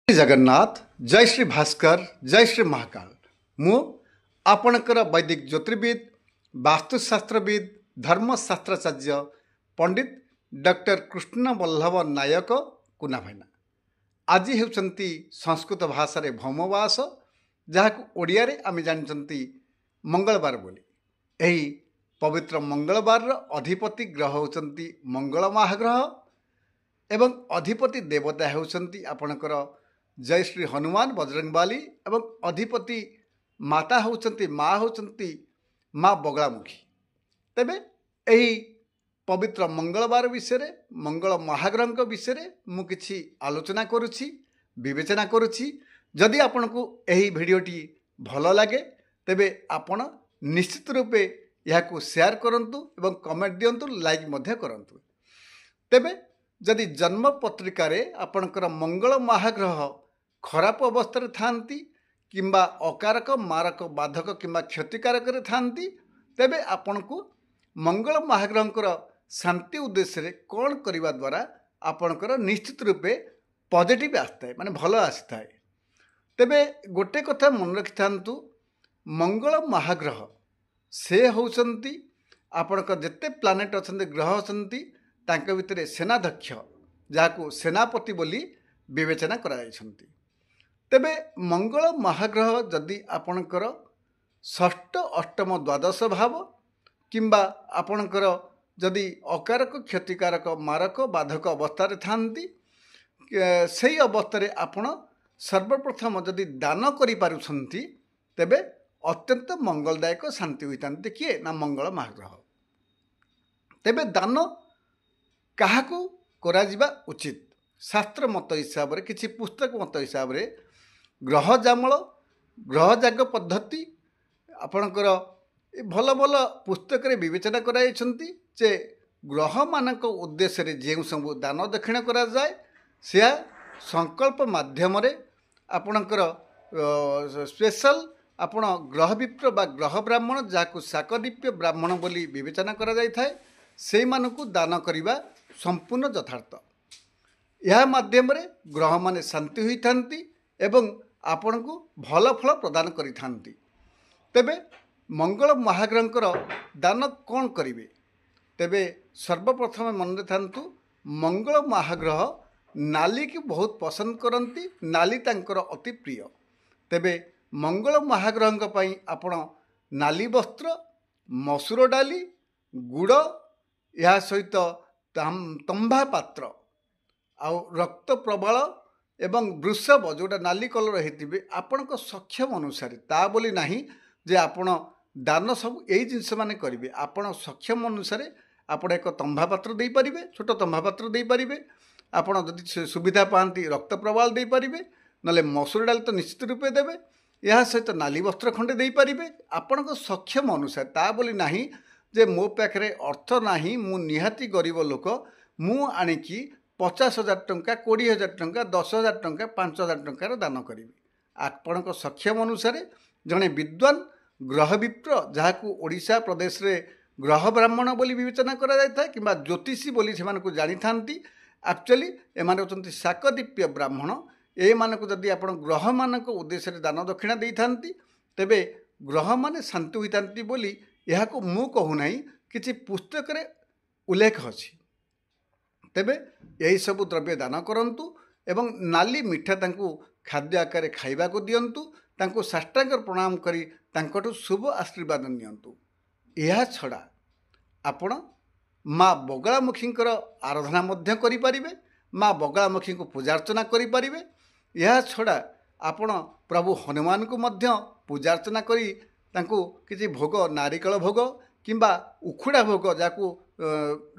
श्री जगन्नाथ जय श्री भास्कर जय श्री महाकाल मु आपणकर वैदिक ज्योतिर्विद वास्तुशास्त्रविद धर्मशास्त्राचार्य पंडित डॉक्टर कृष्ण वल्लभ नायक कुना भाईना आज होती संस्कृत भाषा भौमवास जहाँ ओडिया रे आम जानते मंगलवार बोली यही पवित्र मंगलवार अधिपति ग्रह होती मंगल महाग्रह एवं अधिपति देवता होती आपणकर जय श्री हनुमान बजरंगबाली एवं अधिपति माता होती माँ होती माँ बगलामुखी। तेबे यही पवित्र मंगलवार विषय मंगल महाग्रह विषय मु किछि आलोचना करुछि विवेचना करुछि। जदि आपन को यही भिडियोटी भल लगे तेबे आपण निश्चित रूपे यह शेयर करंतु एवं कमेंट दियंतु लाइक मध्य करंतु। तेबे जदि जन्म पत्रिका रे आपणकर मंगल महाग्रह खराब अवस्था थांती किंबा अकारक मारक बाधक किंबा क्षतिकारक थांती तेबे आपण को मंगल महाग्रहंकर शांति उद्देश्य रे कौन करने द्वारा आपणकर निश्चित रूपे पॉजिटिव आसता है माने भल आसता है। तेबे गोटे कथा मन रखि थांतु मंगल महाग्रह से होउछंती आपणकर जेते प्लानेट अछंती ग्रह अछंती तांके भितरे सेनाध्यक्ष जाको सेनापति बोली विवेचना करा जायछंती। तेबे मंगल महाग्रह जदि आपणकर षष्ठ अष्टम द्वादश भाव किंबा आपणकर जदि अकारक क्षतिकारक मारक बाधक अवस्था थांती सही अवस्था आपण सर्वप्रथम जदि दान करि पारुछंती तेबे अत्यंत मंगलदायक शांति होइतांती किए ना मंगल महाग्रह। तेबे दान काहाकू करा जिबा उचित शास्त्र मत हिसाब रे किछि पुस्तक मत हिसाब रे ग्रह जामल ग्रह जाग पद्धति आपणकर भल भल पुस्तक रे विवेचना कराइछंती जे ग्रह मानक उद्देश्य रे जे सब दान दक्षिण करा जाय से संकल्प माध्यम रे आपणकर स्पेशल आपण ग्रह विप्र बा ग्रह ब्राह्मण जाको शाकदीप्य ब्राह्मण बोली विवेचना करा जाय थाए से मानकु दान करिबा संपूर्ण यथार्थ। यह माध्यम रे ग्रह माने शांति होई थांती एवं आपण को भल फल प्रदान करि थांती। तेबे मंगल महाग्रहंकर दान कौन करिवे तेबे सर्वप्रथम मन थांतु मंगल महाग्रह नाली की बहुत पसंद करती नाली तांकर अति प्रिय। तेबे मंगल महाग्रहंक पई आपण नाली वस्त्र मसूर डाली गुड़ या सहित तंभा पात्र आउ रक्त प्रबल एवं वृषभ जोटा नाली कलर होते आपण सक्षम अनुसार ता बोली नहीं जे आपण दान सब यही जिनस माने करेंगे आपण सक्षम अनुसार आपण एक तंभा पात्र दे पारिबे छोट तंभा पात्र दे पारिबे आपण जदि सुविधा पाती रक्त प्रवाल दे पारिबे नले मसूर डाल तो निश्चित रूपे देबे या सहित नाली वस्त्र खंडे दे पारिबे आपण सक्षम अनुसार ता बोली नहीं जे मो पाखे अर्थ नाही मु निहाती गरीब लोक मु आनिकी 50,000 टंका 20,000 टंका 10,000 टंका 5,000 टंकार दान करी आपण सक्षम अनुसार जड़े विद्वान ग्रह विप्र जहाँ ओडिशा प्रदेश रे ग्रह ब्राह्मण बोली विवेचना करा जाय था किंबा ज्योतिषी बोली से जानी थांती एक्चुअली एमाने होचंती शाकदीप्य ब्राह्मण ए मानक जदि आपण ग्रह मानक उद्देश्य रे दान दक्षिणा देई थांती तेबे ग्रह माने शांति होई थांती बोली यह को मु कहू नहीं किछि पुस्तक रे उल्लेख अछि। तेबे यही सब द्रव्य दान करंतु एवं नाली मिठा तांकु खाद्य आकार खाइबा को दियंतु तांकु साष्टांग प्रणाम करी तांकटु शुभ आशीर्वाद नियंतु। यह छड़ा आपण माँ बगलामुखींकर आराधना मध्य करि परिबे माँ बगलामुखी को पूजार्चना करि परिबे। यह छड़ा आपण प्रभु हनुमान को मध्य पूजार्चना करी तांकु किछि भोग नारिकल भोग किंबा उखुड़ा भोग जाकू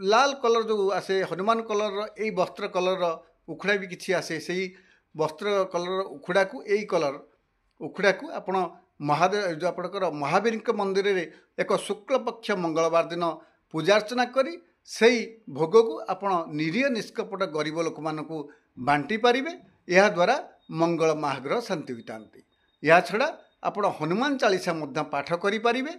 लाल कलर जो आसे हनुमान कलर यही वस्त्र कलर उखुड़ा भी किसी आसे से वस्त्र कलर उखुड़ा को यही कलर उखुड़ा को आपण महादेव जो आपणकर महावीर मंदिर रे एक शुक्ल पक्ष मंगलवार दिन पूजार्चना करी सही भोग को आपण निरीह निष्कपट गरीब लोक मानकु बांटी पारिबे। यह द्वारा मंगल महाग्रह शांति होइतांती। या छड़ा आपण हनुमान चालीसा मध्य पाठ करि पारिबे।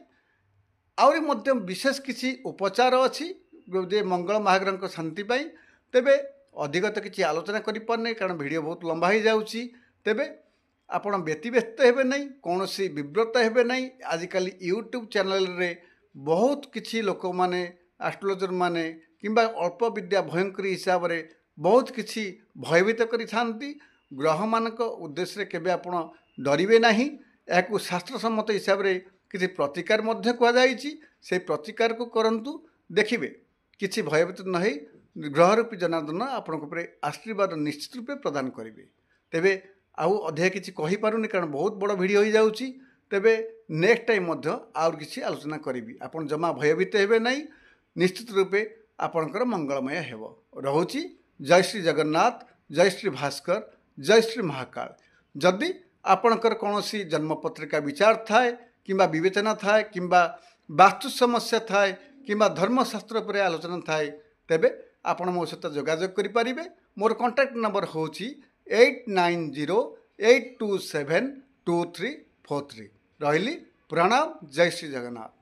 आउरी मध्य विशेष किसी उपचार अच्छी जे मंगल महाग्रह शांति पाई तेबे अधिक तो किसी आलोचना करें कारण वीडियो बहुत लंबा हो जाऊँगी। तेबे आपण व्यतिव्यस्त हेबे नहीं, कौन सी विव्रत हेबे नहीं। आजिकल यूट्यूब चैनल रे बहुत किसी लोक माने एस्ट्रोलॉजर माने किंबा अल्प विद्या भयंकरी हिसाब से बहुत किसी भयभीत करी थांती। ग्रह मानक उद्देश्य केबे आपण डरिवे नहीं। या शास्त्रसम्मत हिसाब से किसी प्रतिकार मध्य कहुई, से प्रतिकार को करंतु देखिए किसी भयभीत न हो ग्रह रूपी जनार्दन आपण आशीर्वाद निश्चित रूपे प्रदान करेंगे। तेबे आउ अधिक किसी कहीपरुनी कारण बहुत बड़ वीडियो हो जाऊँगी। तेबे नेक्स्ट टाइम आउर किसी आलोचना करी। आपण जमा भयभीत हेबे नहीं, निश्चित रूपे आपणकर मंगलमय हेब। रहुची जय श्री जगन्नाथ, जय श्री भास्कर, जय श्री महाकाल। जदि आपणकर कौनसी जन्मपत्रिका विचार थाए किंबा विवेचना थाए किंबा वास्तु समस्या थाए किंबा धर्मशास्त्र पर आलोचना थाए तेबे आपण मो सहित जोगाजोग करें। मोर कॉन्टैक्ट नंबर होची 8908272343। रही प्रणाम, जय श्री जगन्नाथ।